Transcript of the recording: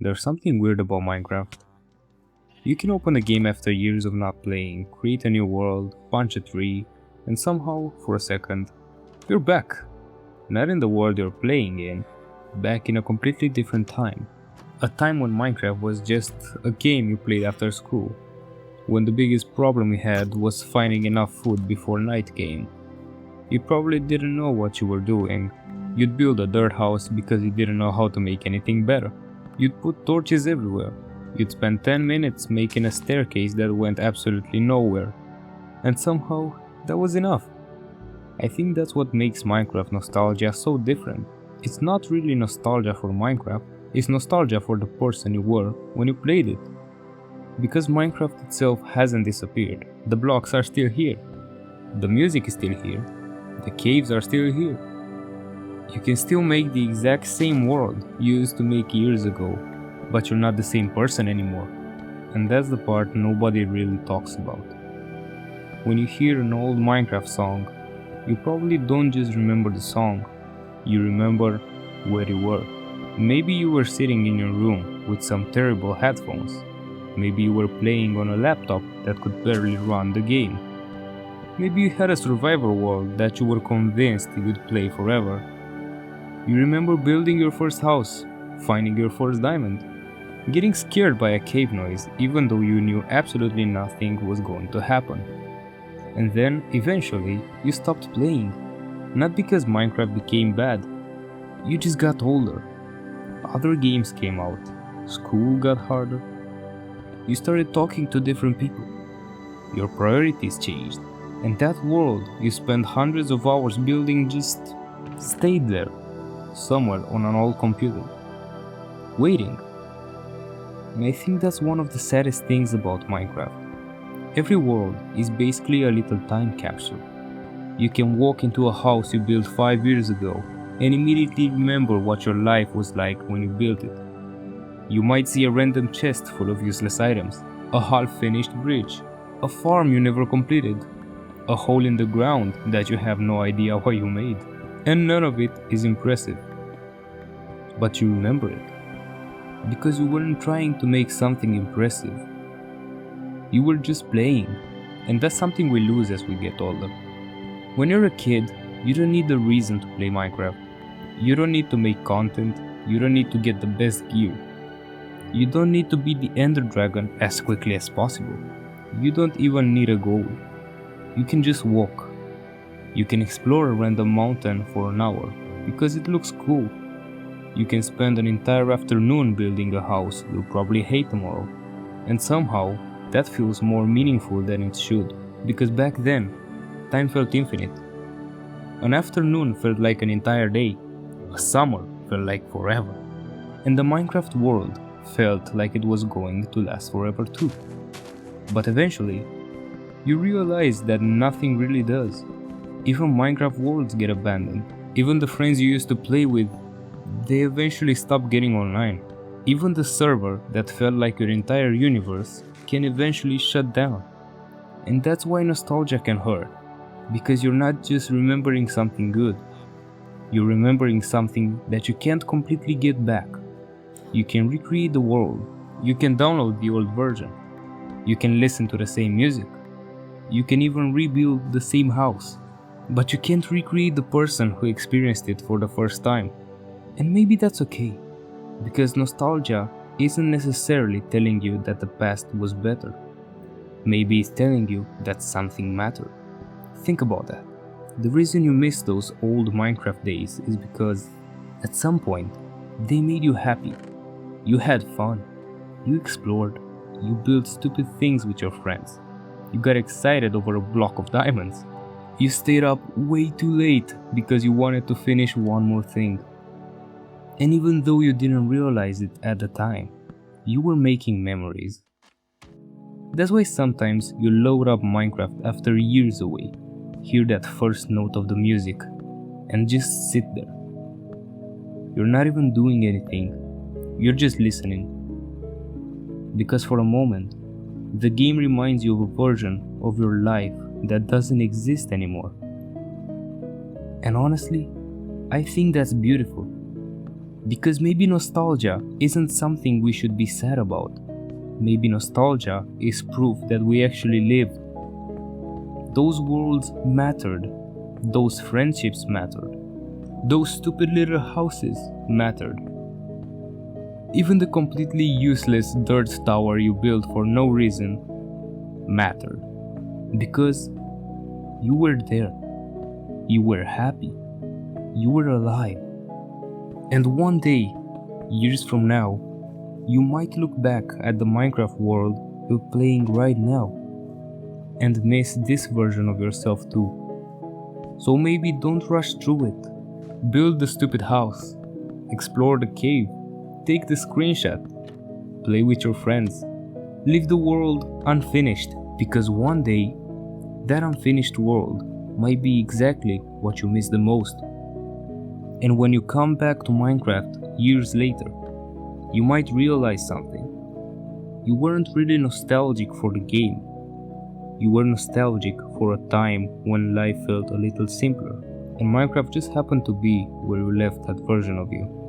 There's something weird about Minecraft. You can open a game after years of not playing, create a new world, punch a tree, and somehow, for a second, you're back. Not in the world you're playing in, back in a completely different time. A time when Minecraft was just a game you played after school. When the biggest problem we had was finding enough food before night came. You probably didn't know what you were doing. You'd build a dirt house because you didn't know how to make anything better. You'd put torches everywhere. You'd spend 10 minutes making a staircase that went absolutely nowhere. And somehow, that was enough. I think that's what makes Minecraft nostalgia so different. It's not really nostalgia for Minecraft, it's nostalgia for the person you were when you played it. Because Minecraft itself hasn't disappeared, the blocks are still here. The music is still here. The caves are still here. You can still make the exact same world you used to make years ago, but you're not the same person anymore. And that's the part nobody really talks about. When you hear an old Minecraft song, you probably don't just remember the song, you remember where you were. Maybe you were sitting in your room with some terrible headphones. Maybe you were playing on a laptop that could barely run the game. Maybe you had a survival world that you were convinced you'd play forever. You remember building your first house, finding your first diamond, getting scared by a cave noise even though you knew absolutely nothing was going to happen. And then, eventually, you stopped playing. Not because Minecraft became bad, you just got older. Other games came out, school got harder, you started talking to different people, your priorities changed, and that world you spent hundreds of hours building just stayed there, somewhere on an old computer, waiting. And I think that's one of the saddest things about Minecraft. Every world is basically a little time capsule. You can walk into a house you built 5 years ago and immediately remember what your life was like when you built it. You might see a random chest full of useless items, a half-finished bridge, a farm you never completed, a hole in the ground that you have no idea why you made, and none of it is impressive. But you remember it, because you weren't trying to make something impressive. You were just playing, and that's something we lose as we get older. When you're a kid, you don't need a reason to play Minecraft. You don't need to make content, you don't need to get the best gear. You don't need to beat the Ender Dragon as quickly as possible. You don't even need a goal. You can just walk. You can explore a random mountain for an hour, because it looks cool. You can spend an entire afternoon building a house you'll probably hate tomorrow. And somehow, that feels more meaningful than it should, because back then, time felt infinite. An afternoon felt like an entire day, a summer felt like forever, and the Minecraft world felt like it was going to last forever too. But eventually, you realize that nothing really does. Even Minecraft worlds get abandoned. Even the friends you used to play with, they eventually stop getting online. Even the server that felt like your entire universe can eventually shut down. And that's why nostalgia can hurt, because you're not just remembering something good, you're remembering something that you can't completely get back. You can recreate the world, you can download the old version, you can listen to the same music, you can even rebuild the same house, but you can't recreate the person who experienced it for the first time. And maybe that's okay, because nostalgia isn't necessarily telling you that the past was better. Maybe it's telling you that something mattered. Think about that. The reason you miss those old Minecraft days is because, at some point, they made you happy. You had fun. You explored. You built stupid things with your friends. You got excited over a block of diamonds. You stayed up way too late because you wanted to finish one more thing. And even though you didn't realize it at the time, you were making memories. That's why sometimes you load up Minecraft after years away, hear that first note of the music, and just sit there. You're not even doing anything, you're just listening. Because for a moment, the game reminds you of a version of your life that doesn't exist anymore. And honestly, I think that's beautiful. Because maybe nostalgia isn't something we should be sad about. Maybe nostalgia is proof that we actually lived. Those worlds mattered. Those friendships mattered. Those stupid little houses mattered. Even the completely useless dirt tower you built for no reason mattered. Because you were there. You were happy. You were alive. And one day, years from now, you might look back at the Minecraft world you're playing right now and miss this version of yourself too. So maybe don't rush through it. Build the stupid house. Explore the cave. Take the screenshot. Play with your friends. Leave the world unfinished, because one day, that unfinished world might be exactly what you miss the most. And when you come back to Minecraft years later, you might realize something. You weren't really nostalgic for the game. You were nostalgic for a time when life felt a little simpler, and Minecraft just happened to be where you left that version of you.